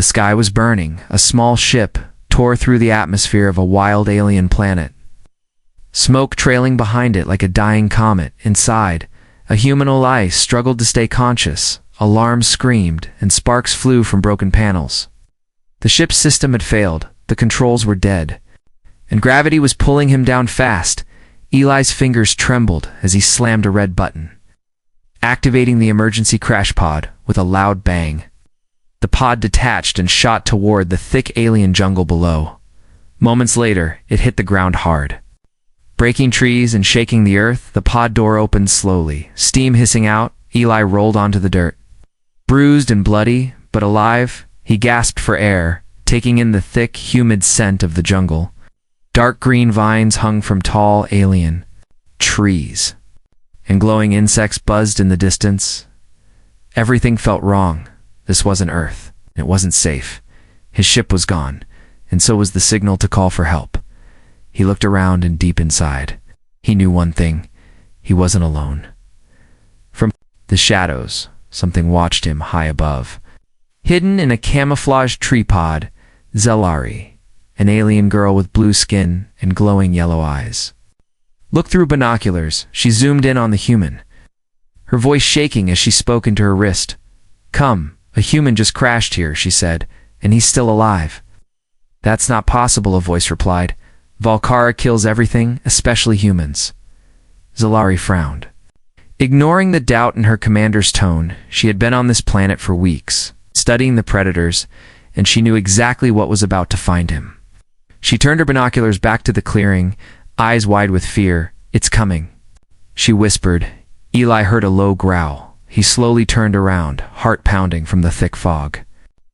The sky was burning. A small ship tore through the atmosphere of a wild alien planet. Smoke trailing behind it like a dying comet. Inside, a human Uli struggled to stay conscious. Alarms screamed, and sparks flew from broken panels. The ship's system had failed. The controls were dead. And gravity was pulling him down fast. Eli's fingers trembled as he slammed a red button, activating the emergency crash pod with a loud bang. The pod detached and shot toward the thick alien jungle below. Moments later, it hit the ground hard. Breaking trees and shaking the earth, the pod door opened slowly. Steam hissing out, Eli rolled onto the dirt. Bruised and bloody, but alive, he gasped for air, taking in the thick, humid scent of the jungle. Dark green vines hung from tall alien trees, and glowing insects buzzed in the distance. Everything felt wrong. This wasn't Earth. It wasn't safe. His ship was gone, and so was the signal to call for help. He looked around, and deep inside, he knew one thing. He wasn't alone. From the shadows, something watched him high above. Hidden in a camouflaged tree pod, Zelari, an alien girl with blue skin and glowing yellow eyes. Looked through binoculars. She zoomed in on the human, her voice shaking as she spoke into her wrist. "Come, a human just crashed here," she said, "and he's still alive." "That's not possible," a voice replied. "Valkara kills everything, especially humans." Zelari frowned. Ignoring the doubt in her commander's tone, she had been on this planet for weeks, studying the predators, and she knew exactly what was about to find him. She turned her binoculars back to the clearing, eyes wide with fear. "It's coming," she whispered. Eli heard a low growl. He slowly turned around, heart pounding from the thick fog.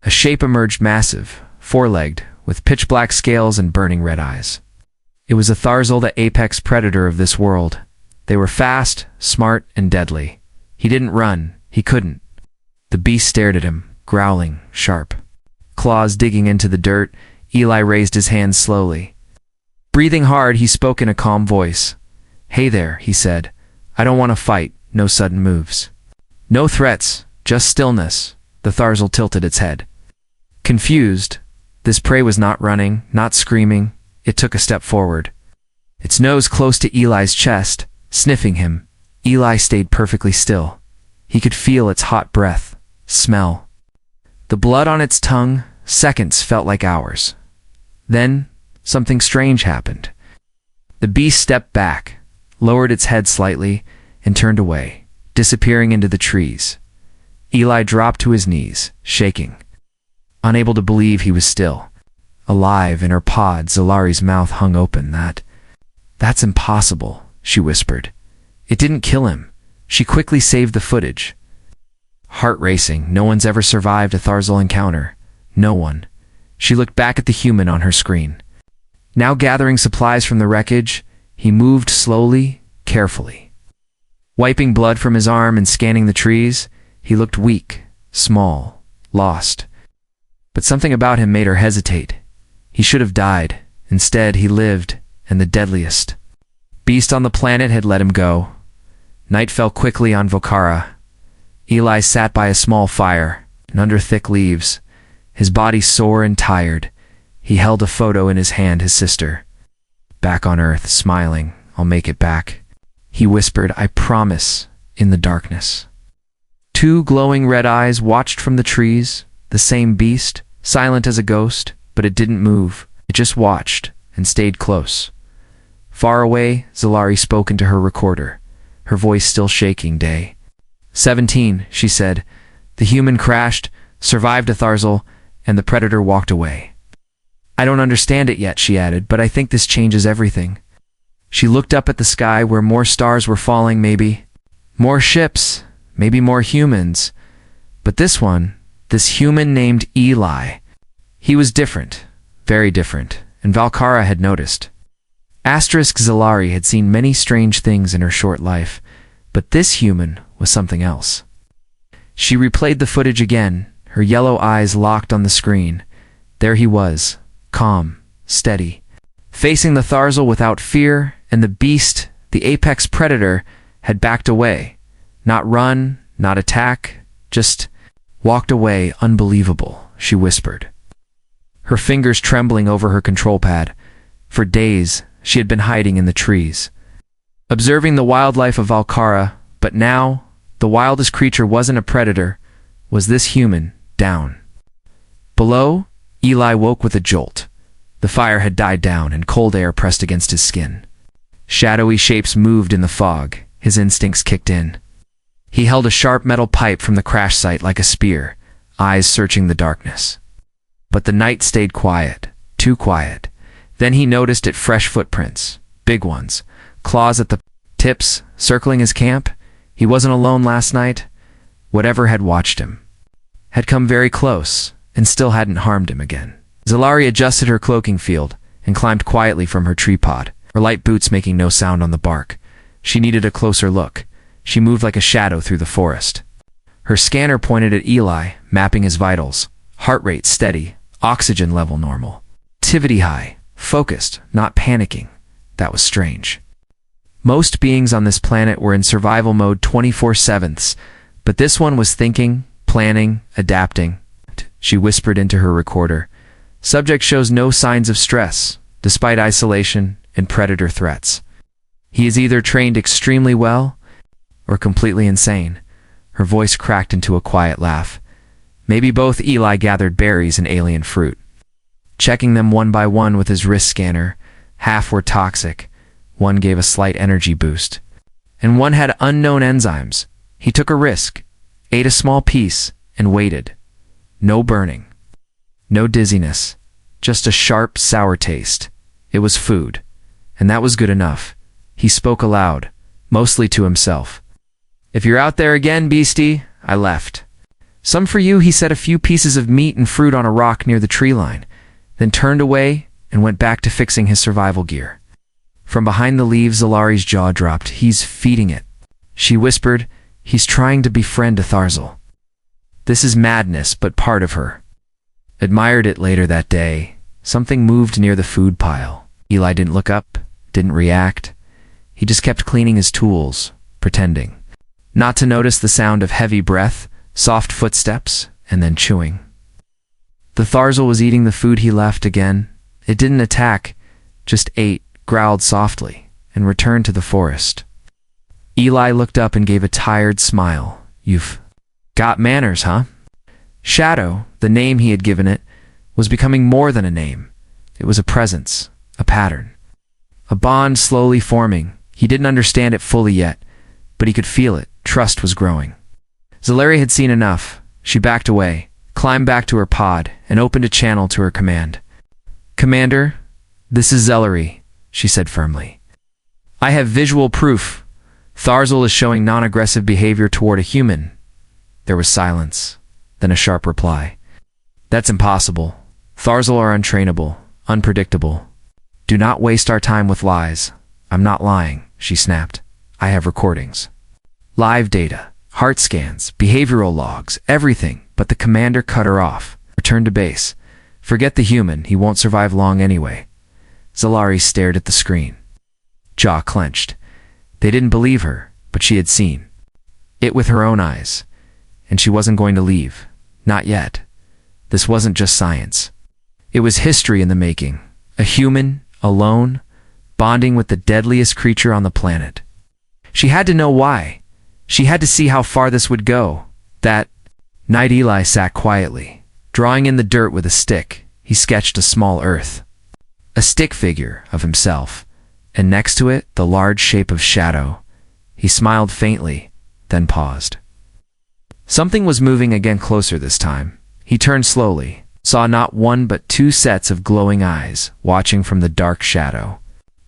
A shape emerged, massive, four-legged, with pitch-black scales and burning red eyes. It was a Tharzal, the apex predator of this world. They were fast, smart, and deadly. He didn't run. He couldn't. The beast stared at him, growling, sharp. Claws digging into the dirt, Eli raised his hands slowly. Breathing hard, he spoke in a calm voice. "Hey there," he said. "I don't want to fight. No sudden moves. No threats, just stillness." The Tharzal tilted its head. Confused, this prey was not running, not screaming. It took a step forward. Its nose close to Eli's chest, sniffing him. Eli stayed perfectly still. He could feel its hot breath, smell. The blood on its tongue. Seconds felt like hours. Then, something strange happened. The beast stepped back, lowered its head slightly, and turned away, disappearing into the trees. Eli dropped to his knees, shaking, unable to believe he was still alive in her pod. Zelari's mouth hung open. That's impossible," she whispered. "It didn't kill him." She quickly saved the footage. Heart racing. No one's ever survived a Tharzal encounter. No one. She looked back at the human on her screen. Now gathering supplies from the wreckage, he moved slowly, carefully. Wiping blood from his arm and scanning the trees, he looked weak, small, lost. But something about him made her hesitate. He should have died. Instead, he lived, and the deadliest beast on the planet had let him go. Night fell quickly on Valkara. Eli sat by a small fire, and under thick leaves, his body sore and tired. He held a photo in his hand, his sister. Back on Earth, smiling. "I'll make it back," he whispered. "I promise," in the darkness. Two glowing red eyes watched from the trees, the same beast, silent as a ghost, but it didn't move. It just watched and stayed close. Far away, Zelari spoke into her recorder, her voice still shaking. "Day 17, she said. "The human crashed, survived a Tharzal, and the predator walked away. I don't understand it yet," she added, "but I think this changes everything." She looked up at the sky where more stars were falling, maybe more ships, maybe more humans. But this human named Eli, he was different, very different, and Valkara had noticed. Zelari had seen many strange things in her short life, but this human was something else. She replayed the footage again, her yellow eyes locked on the screen. There he was, calm, steady, facing the Tharzal without fear, and the beast, the apex predator, had backed away. Not run, not attack, just walked away. Unbelievable. she whispered, her fingers trembling over her control pad. For days, she had been hiding in the trees, observing the wildlife of Valkara, but now, the wildest creature wasn't a predator, was this human, down. Below, Eli woke with a jolt. The fire had died down and cold air pressed against his skin. Shadowy shapes moved in the fog, his instincts kicked in. He held a sharp metal pipe from the crash site like a spear, eyes searching the darkness. But the night stayed quiet, too quiet. Then he noticed fresh footprints, big ones, claws at the tips, circling his camp. He wasn't alone last night. Whatever had watched him had come very close and still hadn't harmed him again. Zalari adjusted her cloaking field and climbed quietly from her tree pod, her light boots making no sound on the bark. She needed a closer look. She moved like a shadow through the forest. Her scanner pointed at Eli, mapping his vitals. Heart rate steady, oxygen level normal. Activity high, focused, not panicking. That was strange. Most beings on this planet were in survival mode 24/7, but this one was thinking, planning, adapting. She whispered into her recorder. Subject shows no signs of stress, despite isolation and predator threats. He is either trained extremely well or completely insane. Her voice cracked into a quiet laugh. Maybe both. Eli gathered berries and alien fruit, checking them one by one with his wrist scanner. Half were toxic, one gave a slight energy boost, and one had unknown enzymes. He took a risk, ate a small piece, and waited. No burning, no dizziness, just a sharp, sour taste. It was food, and that was good enough. He spoke aloud, mostly to himself. If you're out there again, beastie, I left. Some for you. He set a few pieces of meat and fruit on a rock near the tree line, then turned away and went back to fixing his survival gear. From behind the leaves, Zalari's jaw dropped. He's feeding it, she whispered. He's trying to befriend a Tharzal. This is madness, but part of her admired it. Later that day, something moved near the food pile. Eli didn't look up, didn't react. He just kept cleaning his tools, pretending not to notice the sound of heavy breath, soft footsteps, and then chewing. The Tharzal was eating the food he left again. It didn't attack, just ate, growled softly, and returned to the forest. Eli looked up and gave a tired smile. You've got manners, huh? Shadow, the name he had given it, was becoming more than a name. It was a presence, a pattern, a bond slowly forming. He didn't understand it fully yet, but he could feel it. Trust was growing. Zalari had seen enough. She backed away, climbed back to her pod, and opened a channel to her command. Commander, this is Zalari, she said firmly. I have visual proof. Tharzal is showing non-aggressive behavior toward a human. There was silence, then a sharp reply. That's impossible. Tharzal are untrainable, unpredictable. Do not waste our time with lies. I'm not lying, she snapped. I have recordings. Live data, heart scans, behavioral logs, everything. But the commander cut her off. Return to base. Forget the human, he won't survive long anyway. Zalari stared at the screen, jaw clenched. They didn't believe her, but she had seen it with her own eyes. And she wasn't going to leave. Not yet. This wasn't just science. It was history in the making. A human, alone, bonding with the deadliest creature on the planet. She had to know why. She had to see how far this would go. That night Eli sat quietly, drawing in the dirt with a stick. He sketched a small earth, a stick figure of himself, and next to it, the large shape of Shadow. He smiled faintly, then paused. Something was moving again, closer this time. He turned slowly, saw not one but two sets of glowing eyes watching from the dark Shadow.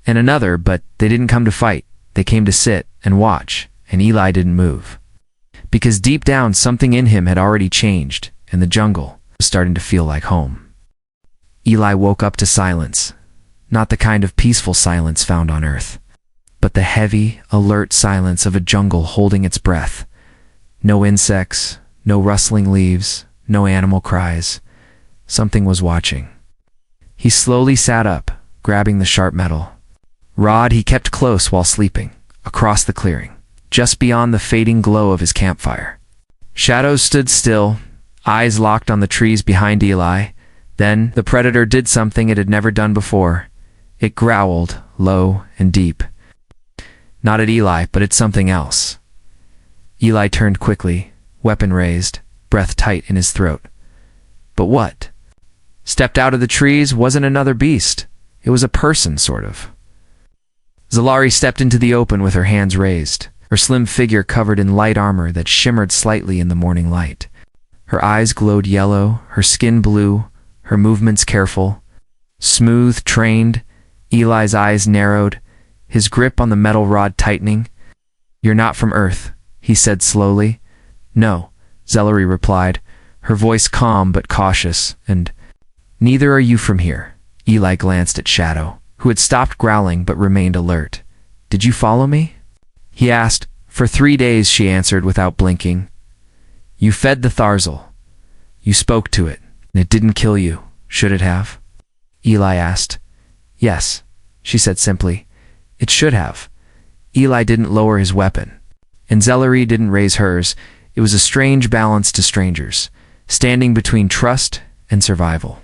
And another, but they didn't come to fight. They came to sit and watch, and Eli didn't move. Because deep down, something in him had already changed, and the jungle was starting to feel like home. Eli woke up to silence. Not the kind of peaceful silence found on Earth, but the heavy, alert silence of a jungle holding its breath. No insects, no rustling leaves, no animal cries. Something was watching. He slowly sat up, grabbing the sharp metal rod he kept close while sleeping, across the clearing, just beyond the fading glow of his campfire. Shadows stood still, eyes locked on the trees behind Eli. Then the predator did something it had never done before. It growled, low and deep. Not at Eli, but at something else. Eli turned quickly, weapon raised, breath tight in his throat. But what? Stepped out of the trees wasn't another beast. It was a person, sort of. Zalari stepped into the open with her hands raised, her slim figure covered in light armor that shimmered slightly in the morning light. Her eyes glowed yellow, her skin blue, her movements careful. Smooth, trained, Eli's eyes narrowed, his grip on the metal rod tightening. "You're not from Earth," he said slowly. "No," Zalari replied, her voice calm but cautious, and "Neither are you from here." Eli glanced at Shadow, who had stopped growling but remained alert. "Did you follow me?" he asked. "For 3 days," she answered without blinking. "You fed the Tharzal. You spoke to it, and it didn't kill you, should it have?" Eli asked. "Yes," she said simply. "It should have." Eli didn't lower his weapon, and Zalari didn't raise hers. It was a strange balance to strangers, standing between trust and survival.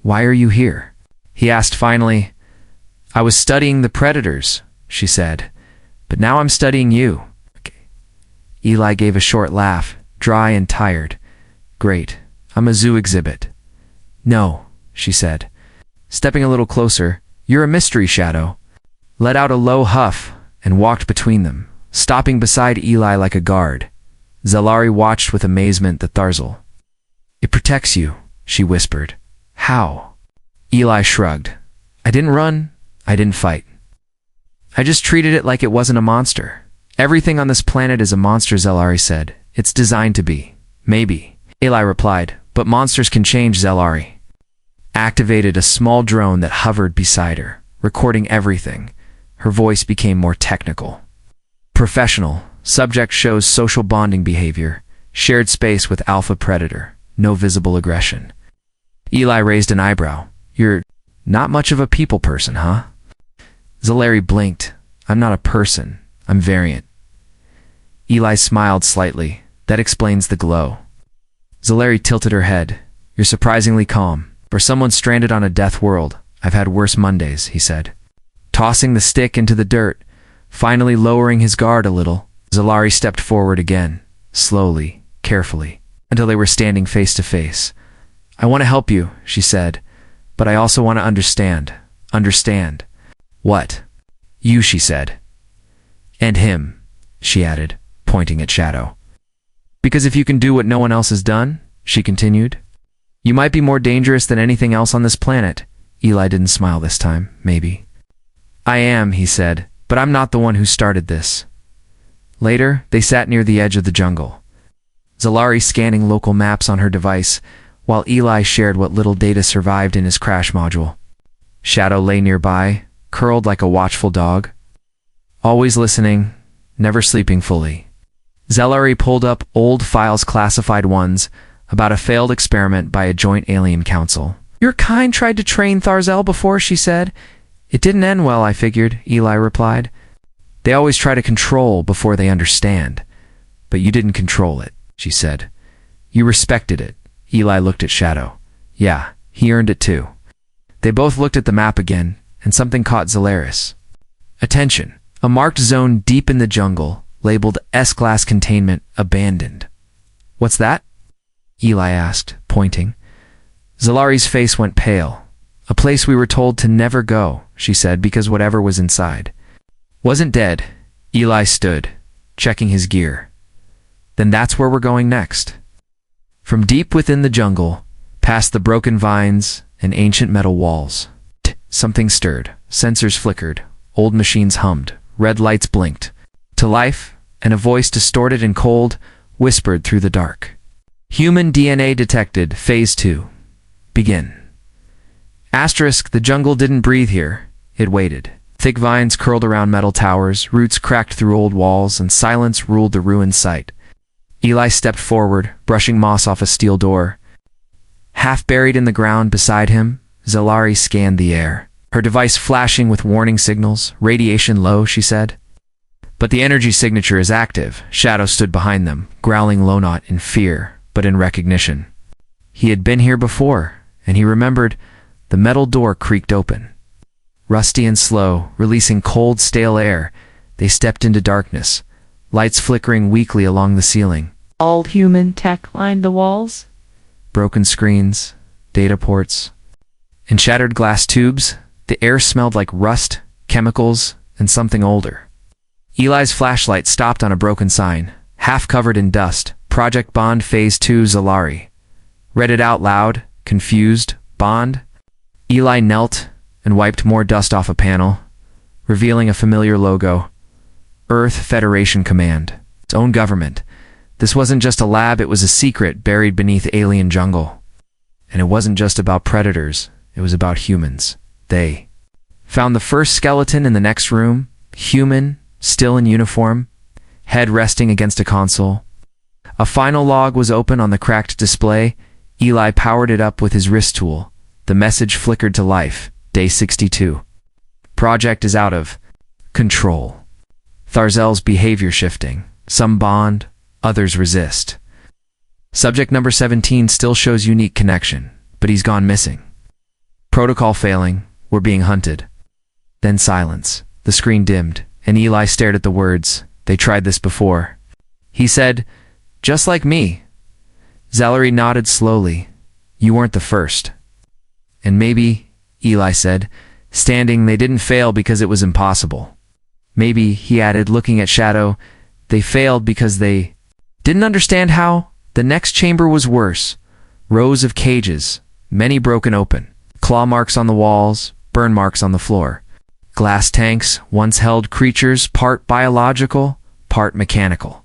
"Why are you here?" he asked finally. "I was studying the predators," she said, "but now I'm studying you." Eli gave a short laugh, dry and tired. "Great, I'm a zoo exhibit." "No," she said, stepping a little closer. "You're a mystery, Shadow." Let out a low huff and walked between them, stopping beside Eli like a guard. Zalari watched with amazement the Tharzal. "It protects you," she whispered. "How?" Eli shrugged. "I didn't run. I didn't fight. I just treated it like it wasn't a monster." "Everything on this planet is a monster," Zalari said. "It's designed to be." "Maybe," Eli replied, "but monsters can change." Zalari activated a small drone that hovered beside her, recording everything. Her voice became more technical. "Professional. Subject shows social bonding behavior. Shared space with alpha predator. No visible aggression." Eli raised an eyebrow. "You're not much of a people person, huh?" Zalari blinked. "I'm not a person. I'm variant." Eli smiled slightly. "That explains the glow." Zalari tilted her head. "You're surprisingly calm. For someone stranded on a death world, I've had worse Mondays," he said. Tossing the stick into the dirt, finally lowering his guard a little, Zalari stepped forward again, slowly, carefully, until they were standing face to face. "I want to help you," she said, "but I also want to understand." "Understand?" "What?" "You," she said. "And him," she added, pointing at Shadow. "Because if you can do what no one else has done," she continued, "you might be more dangerous than anything else on this planet." Eli didn't smile this time, maybe. "I am," he said, "but I'm not the one who started this." Later, they sat near the edge of the jungle, Zalari scanning local maps on her device, while Eli shared what little data survived in his crash module. Shadow lay nearby, curled like a watchful dog, always listening, never sleeping fully. Zalari pulled up old files, classified ones, about a failed experiment by a joint alien council. "Your kind tried to train Tharzal before," she said. "It didn't end well, I figured," Eli replied. "They always try to control before they understand. But you didn't control it," she said. "You respected it." Eli looked at Shadow. "Yeah, he earned it too." They both looked at the map again, and something caught Zalaris. Attention! A marked zone deep in the jungle, labeled S-Class Containment, Abandoned. "What's that?" Eli asked, pointing. Zalari's face went pale. "A place we were told to never go," she said, "because whatever was inside wasn't dead." Eli stood, checking his gear. "Then that's where we're going next." From deep within the jungle, past the broken vines and ancient metal walls, something stirred. Sensors flickered, old machines hummed, red lights blinked to life, and a voice, distorted and cold, whispered through the dark. "Human DNA detected. Phase 2. Begin." Asterisk, the jungle didn't breathe here. It waited. Thick vines curled around metal towers, roots cracked through old walls, and silence ruled the ruined site. Eli stepped forward, brushing moss off a steel door. Half buried in the ground beside him, Zalari scanned the air, her device flashing with warning signals. "Radiation low," she said. "But the energy signature is active." Shadow stood behind them, growling low, not in fear, but in recognition. He had been here before, and he remembered the metal door creaked open. Rusty and slow, releasing cold, stale air, they stepped into darkness, lights flickering weakly along the ceiling. Old human tech lined the walls. Broken screens, data ports, and shattered glass tubes. The air smelled like rust, chemicals, and something older. Eli's flashlight stopped on a broken sign, half covered in dust. Project Bond Phase 2 Zalari. Read it out loud, confused. Bond? Eli knelt and wiped more dust off a panel, revealing a familiar logo. Earth Federation Command. Its own government. This wasn't just a lab, it was a secret buried beneath alien jungle. And it wasn't just about predators, it was about humans. They found the first skeleton in the next room, human, still in uniform, head resting against a console. A final log was open on the cracked display. Eli powered it up with his wrist tool. The message flickered to life. Day 62. Project is out of control. Tharzel's behavior shifting. Some bond, others resist. Subject number 17 still shows unique connection, but he's gone missing. Protocol failing. We're being hunted. Then silence. The screen dimmed, and Eli stared at the words. They tried this before. He said, "Just like me." Zalari nodded slowly. "You weren't the first." "And maybe," Eli said, standing, "they didn't fail because it was impossible. Maybe," he added, looking at Shadow, "they failed because they didn't understand how." The next chamber was worse. Rows of cages, many broken open. Claw marks on the walls, burn marks on the floor. Glass tanks once held creatures part biological, part mechanical.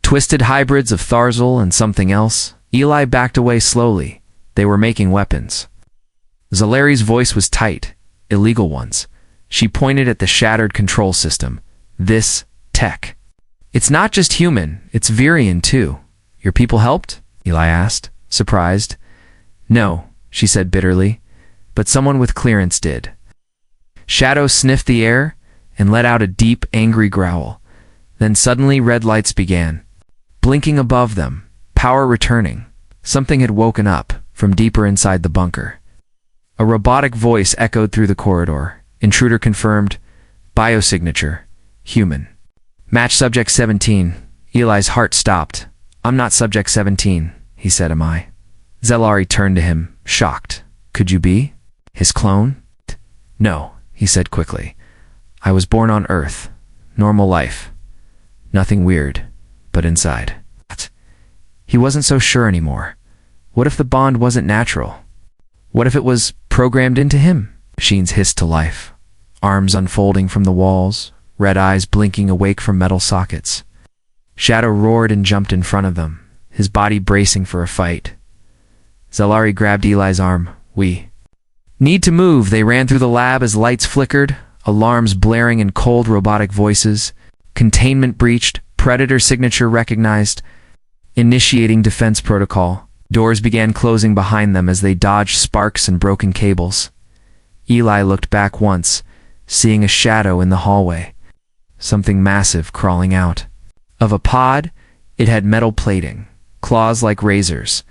Twisted hybrids of Tharzel and something else. Eli backed away slowly. They were making weapons. Zalari's voice was tight, illegal ones. She pointed at the shattered control system. "This tech. It's not just human, it's Virian too." "Your people helped?" Eli asked, surprised. "No," she said bitterly, "but someone with clearance did." Shadow sniffed the air and let out a deep, angry growl. Then suddenly red lights began, blinking above them, power returning. Something had woken up from deeper inside the bunker. A robotic voice echoed through the corridor. Intruder confirmed. Biosignature. Human. Match subject 17. Eli's heart stopped. "I'm not subject 17, he said, "am I?" Zalari turned to him, shocked. "Could you be? His clone?" "No," he said quickly. "I was born on Earth. Normal life. Nothing weird. But inside." He wasn't so sure anymore. What if the bond wasn't natural? What if it was programmed into him? Machines hissed to life, arms unfolding from the walls, red eyes blinking awake from metal sockets. Shadow roared and jumped in front of them, his body bracing for a fight. Zalari grabbed Eli's arm. "We need to move." They ran through the lab as lights flickered, alarms blaring in cold robotic voices. Containment breached, predator signature recognized. Initiating defense protocol. Doors began closing behind them as they dodged sparks and broken cables. Eli looked back once, seeing a shadow in the hallway. Something massive crawling out. Of a pod, it had metal plating, claws like razors,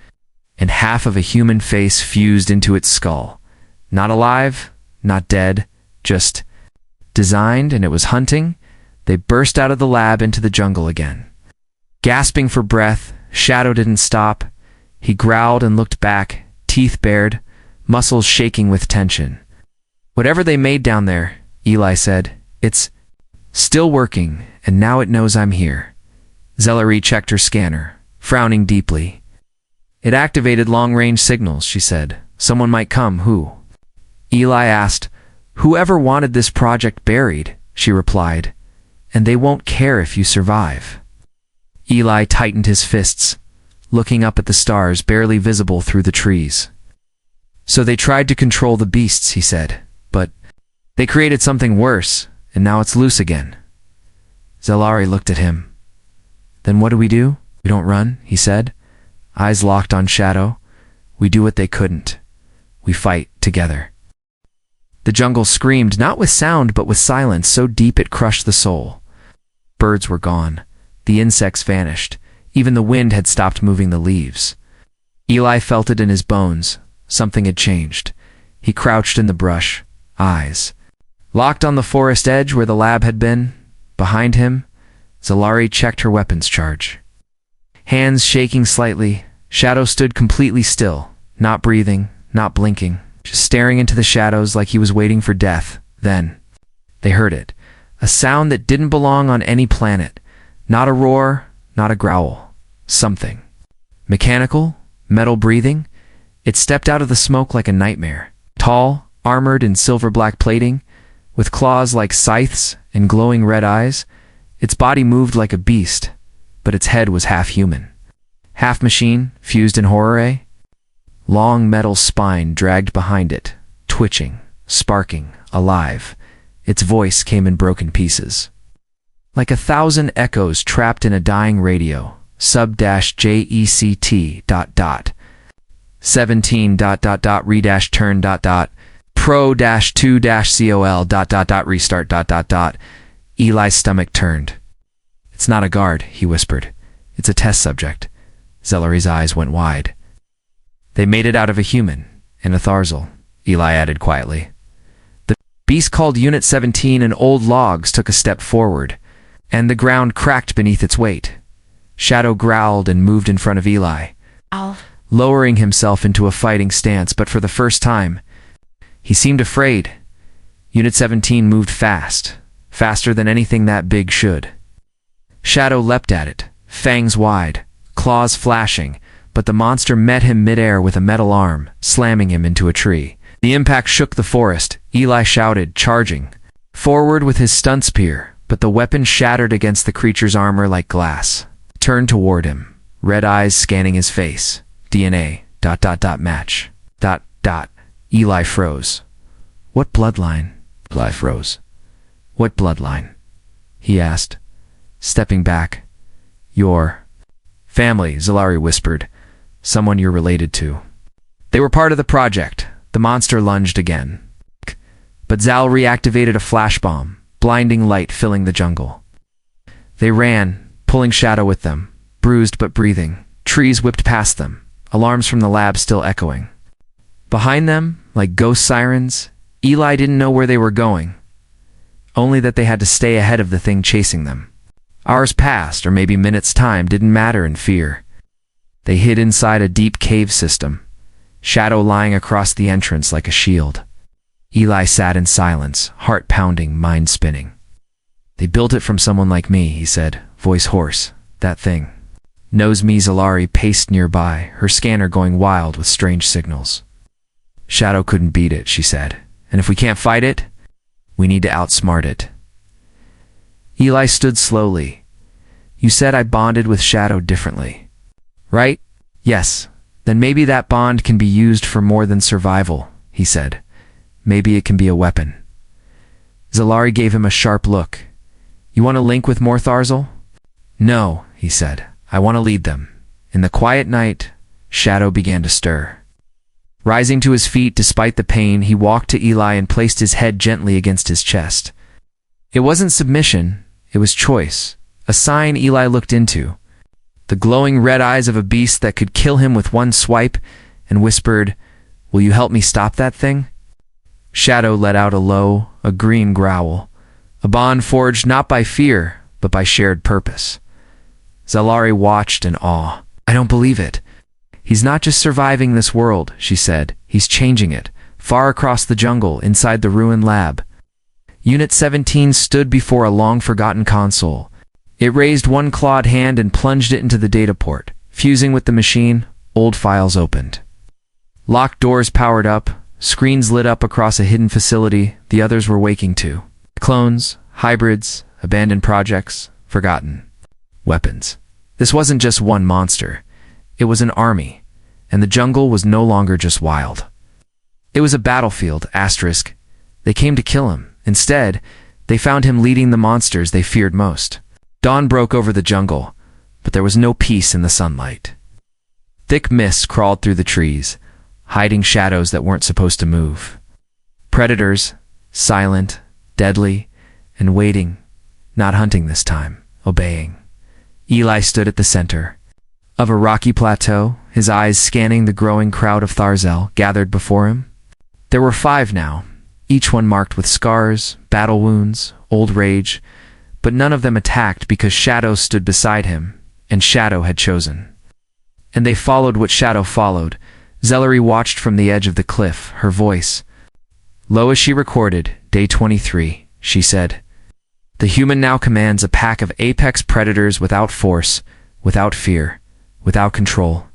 and half of a human face fused into its skull. Not alive, not dead, just designed, and it was hunting. They burst out of the lab into the jungle again. Gasping for breath, Shadow didn't stop. He growled and looked back, teeth bared, muscles shaking with tension. "Whatever they made down there," Eli said, "it's still working, and now it knows I'm here." Zalari checked her scanner, frowning deeply. "It activated long-range signals," she said. "Someone might come. Who?" Eli asked. "Whoever wanted this project buried," she replied. "And they won't care if you survive." Eli tightened his fists, looking up at the stars barely visible through the trees. "So they tried to control the beasts," he said, "but they created something worse, and now it's loose again." Zalari looked at him. "Then what do? "We don't run," he said, eyes locked on Shadow. "We do what they couldn't. We fight together." The jungle screamed, not with sound but with silence so deep it crushed the soul. Birds were gone. The insects vanished. Even the wind had stopped moving the leaves. Eli felt it in his bones. Something had changed. He crouched in the brush, eyes locked on the forest edge where the lab had been. Behind him, Zalari checked her weapons charge. Hands shaking slightly, Shadow stood completely still, not breathing, not blinking, just staring into the shadows like he was waiting for death. Then, they heard it. A sound that didn't belong on any planet. Not a roar, not a growl. Something. Mechanical, metal breathing. It stepped out of the smoke like a nightmare. Tall, armored in silver-black plating, with claws like scythes and glowing red eyes. Its body moved like a beast, but its head was half human. Half machine, fused in horror. Long metal spine dragged behind it, twitching, sparking, alive. Its voice came in broken pieces. Like 1,000 echoes trapped in a dying radio. Sub-JECT ... 17 ... re-turn ... pro-2-col ... restart ... Eli's stomach turned. It's not a guard, he whispered. It's a test subject. Zellari's eyes went wide. They made it out of a human, and a Tharzal, Eli added quietly. The beast called Unit 17 and old logs took a step forward, and the ground cracked beneath its weight. Shadow growled and moved in front of Eli, lowering himself into a fighting stance, but for the first time, he seemed afraid. Unit 17 moved fast, faster than anything that big should. Shadow leapt at it, fangs wide, claws flashing, but the monster met him midair with a metal arm, slamming him into a tree. The impact shook the forest. Eli shouted, charging forward with his stun spear, but the weapon shattered against the creature's armor like glass. Turned toward him, red eyes scanning his face. DNA ... match ... Eli froze. What bloodline? Eli froze. What bloodline? He asked, stepping back. Your family, Zalari whispered. Someone you're related to. They were part of the project. The monster lunged again. But Zal reactivated a flash bomb, blinding light filling the jungle. They ran, pulling Shadow with them, bruised but breathing. Trees whipped past them, alarms from the lab still echoing. Behind them, like ghost sirens, Eli didn't know where they were going, only that they had to stay ahead of the thing chasing them. Hours passed, or maybe minutes' time didn't matter in fear. They hid inside a deep cave system, Shadow lying across the entrance like a shield. Eli sat in silence, heart pounding, mind spinning. They built it from someone like me, he said, voice hoarse. That thing. Knows me. Zalari paced nearby, her scanner going wild with strange signals. Shadow couldn't beat it, she said. And if we can't fight it, we need to outsmart it. Eli stood slowly. You said I bonded with Shadow differently, right? Yes. Then maybe that bond can be used for more than survival, he said. Maybe it can be a weapon. Zalari gave him a sharp look. You want to link with more Tharzal? No, he said. I want to lead them. In the quiet night, Shadow began to stir. Rising to his feet despite the pain, he walked to Eli and placed his head gently against his chest. It wasn't submission, it was choice, a sign Eli looked into. The glowing red eyes of a beast that could kill him with one swipe, and whispered, Will you help me stop that thing? Shadow let out a low, a green growl, a bond forged not by fear, but by shared purpose. Zalari watched in awe. I don't believe it. He's not just surviving this world, she said. He's changing it, far across the jungle, inside the ruined lab. Unit 17 stood before a long-forgotten console. It raised one clawed hand and plunged it into the data port. Fusing with the machine, old files opened. Locked doors powered up, screens lit up across a hidden facility the others were waking to. Clones, hybrids, abandoned projects, forgotten. Weapons. This wasn't just one monster. It was an army, and the jungle was no longer just wild. It was a battlefield, asterisk. They came to kill him. Instead, they found him leading the monsters they feared most. Dawn broke over the jungle, but there was no peace in the sunlight. Thick mist crawled through the trees, hiding shadows that weren't supposed to move. Predators, silent, deadly, and waiting, not hunting this time, obeying. Eli stood at the center, of a rocky plateau, his eyes scanning the growing crowd of Tharzel gathered before him. There were 5 now, each one marked with scars, battle wounds, old rage, but none of them attacked because Shadow stood beside him, and Shadow had chosen. And they followed what Shadow followed. Zellery watched from the edge of the cliff, her voice low as she recorded, Day 23, she said. The human now commands a pack of apex predators without force, without fear, without control.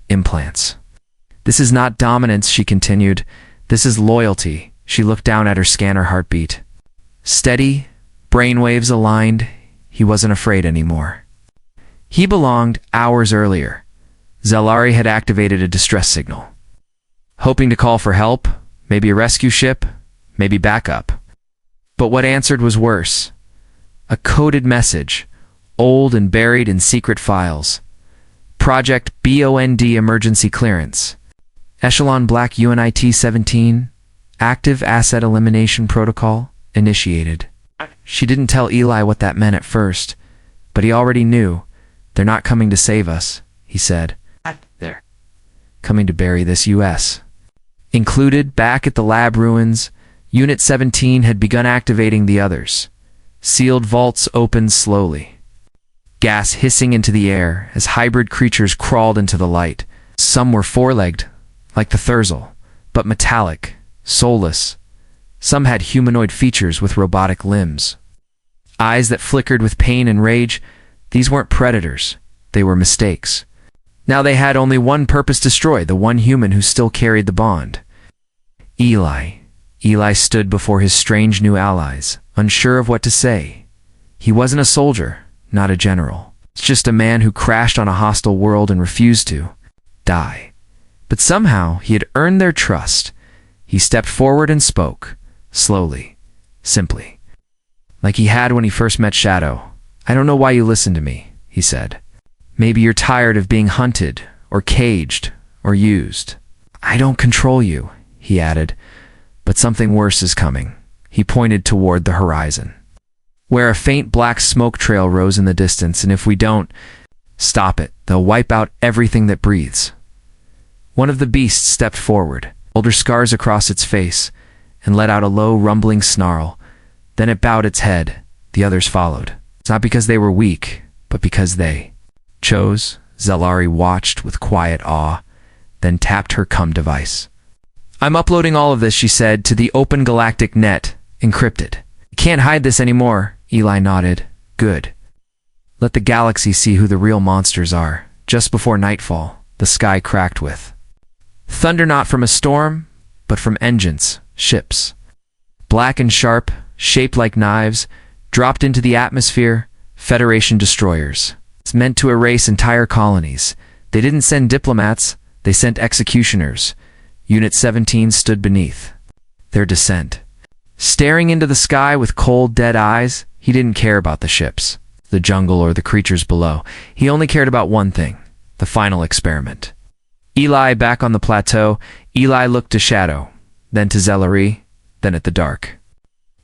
Implants. This is not dominance, she continued. This is loyalty. She looked down at her scanner heartbeat. Steady, brainwaves aligned, he wasn't afraid anymore. He belonged hours earlier. Zellery had activated a distress signal. Hoping to call for help, maybe a rescue ship, maybe backup. But what answered was worse. A coded message, old and buried in secret files. Project BOND Emergency Clearance. Echelon Black UNIT 17. Active Asset Elimination Protocol initiated. She didn't tell Eli what that meant at first, but he already knew. They're not coming to save us, he said. They're coming to bury this US. Included, back at the lab ruins, Unit 17 had begun activating the others. Sealed vaults opened slowly. Gas hissing into the air as hybrid creatures crawled into the light. Some were four-legged, like the Thurzel, but metallic, soulless. Some had humanoid features with robotic limbs. Eyes that flickered with pain and rage. These weren't predators. They were mistakes. Now they had only one purpose: destroy the one human who still carried the bond. Eli. Eli stood before his strange new allies, unsure of what to say. He wasn't a soldier, not a general. It's just a man who crashed on a hostile world and refused to die. But somehow he had earned their trust. He stepped forward and spoke, slowly, simply, like he had when he first met Shadow. I don't know why you listen to me, he said. Maybe you're tired of being hunted, or caged, or used. I don't control you, he added, but something worse is coming. He pointed toward the horizon, where a faint black smoke trail rose in the distance, and if we don't stop it, they'll wipe out everything that breathes. One of the beasts stepped forward, older scars across its face, and let out a low, rumbling snarl. Then it bowed its head. The others followed. It's not because they were weak, but because they chose. Zellery watched with quiet awe, then tapped her cum device. I'm uploading all of this, she said, to the open galactic net, encrypted. You can't hide this anymore, Eli nodded. Good. Let the galaxy see who the real monsters are. Just before nightfall, the sky cracked with thunder, not from a storm, but from engines, ships. Black and sharp, shaped like knives, dropped into the atmosphere, Federation destroyers. It's meant to erase entire colonies. They didn't send diplomats, they sent executioners. Unit 17 stood beneath their descent. Staring into the sky with cold, dead eyes, he didn't care about the ships, the jungle, or the creatures below. He only cared about one thing: the final experiment. Eli back on the plateau. Eli looked to Shadow, then to Zellery, then at the dark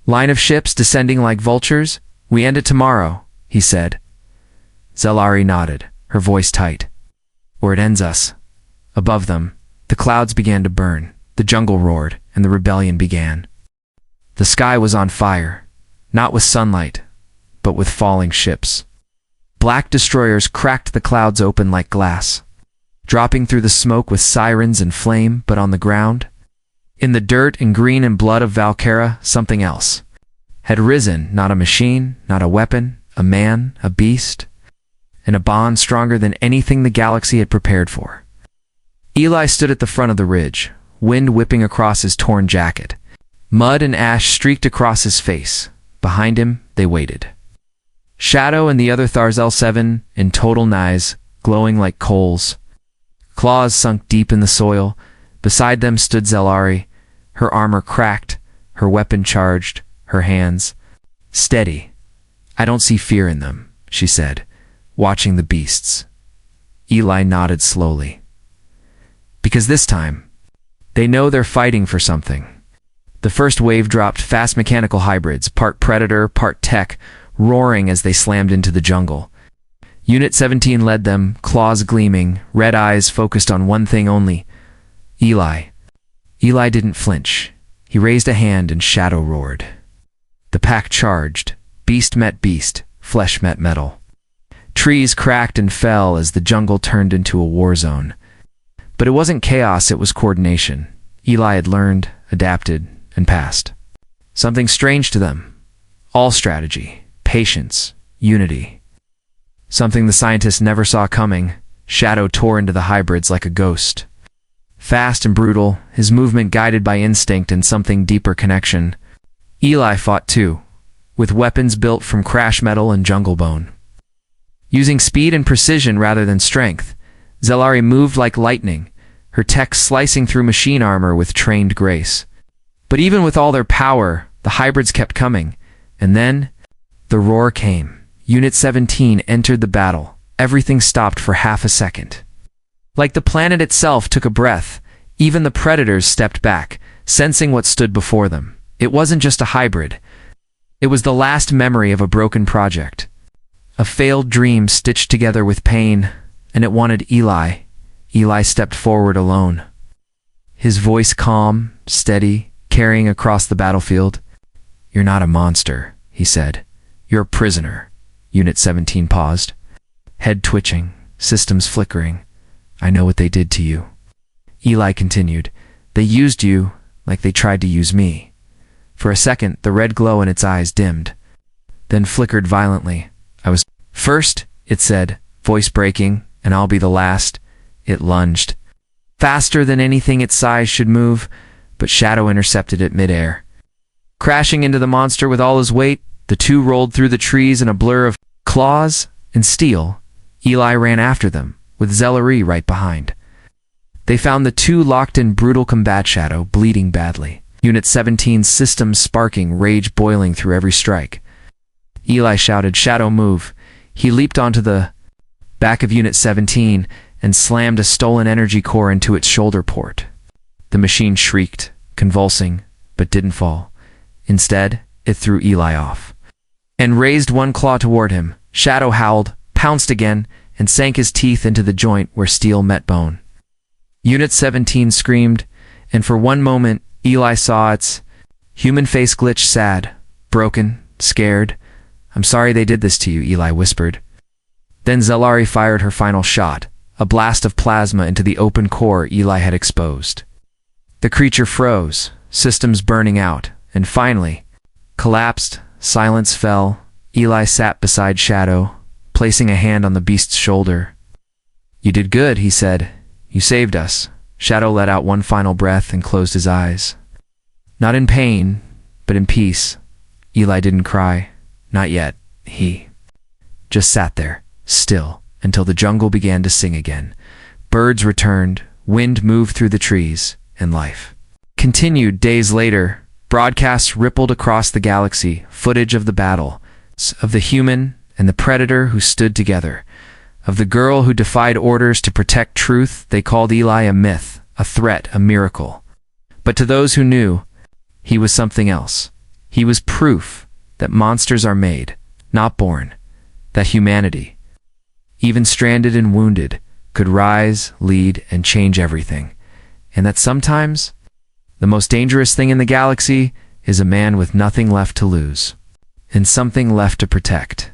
line of ships descending like vultures. We end it tomorrow, he said. Zellery nodded, her voice tight. Or it ends us. Above them, the clouds began to burn, the jungle roared, and the rebellion began. The sky was on fire, not with sunlight, but with falling ships. Black destroyers cracked the clouds open like glass, dropping through the smoke with sirens and flame, but on the ground, in the dirt and green and blood of Valkara, something else had risen, not a machine, not a weapon, a man, a beast, and a bond stronger than anything the galaxy had prepared for. Eli stood at the front of the ridge, wind whipping across his torn jacket. Mud and ash streaked across his face. Behind him, they waited. Shadow and the other Tharzel 7, in total knives, glowing like coals. Claws sunk deep in the soil. Beside them stood Zellery, her armor cracked, her weapon charged, her hands steady. I don't see fear in them, she said, watching the beasts. Eli nodded slowly. Because this time, they know they're fighting for something. The first wave dropped fast mechanical hybrids, part predator, part tech, roaring as they slammed into the jungle. Unit 17 led them, claws gleaming, red eyes focused on one thing only: Eli. Eli didn't flinch. He raised a hand and Shadow roared. The pack charged. Beast met beast, flesh met metal. Trees cracked and fell as the jungle turned into a war zone. But it wasn't chaos, it was coordination. Eli had learned, adapted, and passed. Something strange to them. All strategy, patience, unity. Something the scientists never saw coming. Shadow tore into the hybrids like a ghost. Fast and brutal, his movement guided by instinct and something deeper connection. Eli fought too, with weapons built from crash metal and jungle bone. Using speed and precision rather than strength, Zelari moved like lightning, her tech slicing through machine armor with trained grace. But even with all their power, the hybrids kept coming. And then, the roar came. Unit 17 entered the battle. Everything stopped for half a second. Like the planet itself took a breath, even the predators stepped back, sensing what stood before them. It wasn't just a hybrid. It was the last memory of a broken project. A failed dream stitched together with pain, and it wanted Eli. Eli stepped forward alone. His voice calm, steady, carrying across the battlefield. "You're not a monster," he said. "You're a prisoner." Unit 17 paused. Head twitching, systems flickering. "I know what they did to you." Eli continued. "They used you like they tried to use me." For a second, the red glow in its eyes dimmed, then flickered violently. "I was first," it said, voice breaking, "and I'll be the last." It lunged. Faster than anything its size should move, but Shadow intercepted it midair. Crashing into the monster with all his weight, the two rolled through the trees in a blur of claws and steel. Eli ran after them, with Zelari right behind. They found the two locked in brutal combat, Shadow bleeding badly. Unit 17's systems sparking, rage boiling through every strike. Eli shouted, "Shadow, move." He leaped onto the back of Unit 17 and slammed a stolen energy core into its shoulder port. The machine shrieked, convulsing, but didn't fall. Instead, it threw Eli off and raised one claw toward him. Shadow howled, pounced again, and sank his teeth into the joint where steel met bone. Unit 17 screamed, and for one moment, Eli saw its human face glitch, sad, broken, scared. "I'm sorry they did this to you," Eli whispered. Then Zelari fired her final shot, a blast of plasma into the open core Eli had exposed. The creature froze, systems burning out, and finally collapsed. Silence fell. Eli sat beside Shadow, placing a hand on the beast's shoulder. "You did good," he said. "You saved us." Shadow let out one final breath and closed his eyes. Not in pain, but in peace. Eli didn't cry. Not yet. He just sat there, still, until the jungle began to sing again. Birds returned, wind moved through the trees, and life continued. Days later, broadcasts rippled across the galaxy, footage of the battle, of the human and the predator who stood together, of the girl who defied orders to protect truth. They called Eli a myth, a threat, a miracle. But to those who knew, he was something else. He was proof that monsters are made, not born, that humanity, even stranded and wounded, could rise, lead, and change everything, and that sometimes the most dangerous thing in the galaxy is a man with nothing left to lose and something left to protect.